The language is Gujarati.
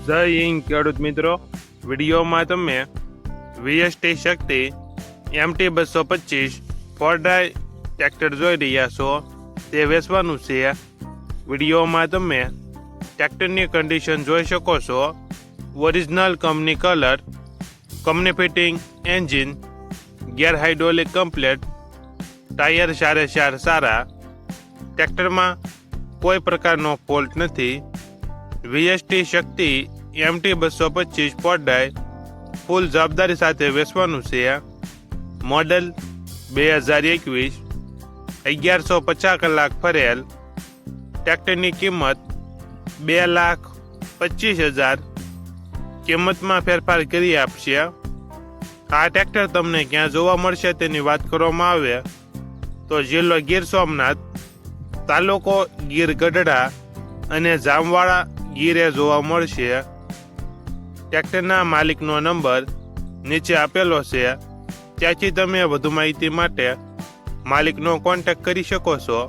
જય હિન્દ ખેડૂત મિત્રો, વિડીયોમાં તમે VST Shakti MT 225 4 drive tractor જોઈ રહ્યા છો. તે વેચવાનું છે. વિડીયોમાં તમે ટ્રેક્ટરની કન્ડિશન જોઈ શકો છો. Original company colour, company fitting engine, gear hydraulic complete, tyre સારા. ટ્રેક્ટરમાં કોઈ પ્રકારનો ફોલ્ટ નથી. VST Shakti MT 225 4 drive full જવાબદારી સાથે વેચવાનું છે. મોડલ 2021, 1150 કલાક ફરેલ. ટ્રેક્ટરની કિંમત 2,25,000. કિંમતમાં ફેરફાર કરી આપશે. આ ટ્રેક્ટર તમને ક્યાં જોવા મળશે તેની વાત કરવામાં આવે તો જિલ્લો ગીર સોમનાથ, તાલુકો ગીર ગઢડા અને જામવાડા ગીરે જોવા મળશે. ટ્રેક્ટરના માલિકનો નંબર નીચે આપેલો છે, ત્યાંથી તમે વધુ માહિતી માટે માલિકનો કોન્ટેક્ટ કરી શકો છો.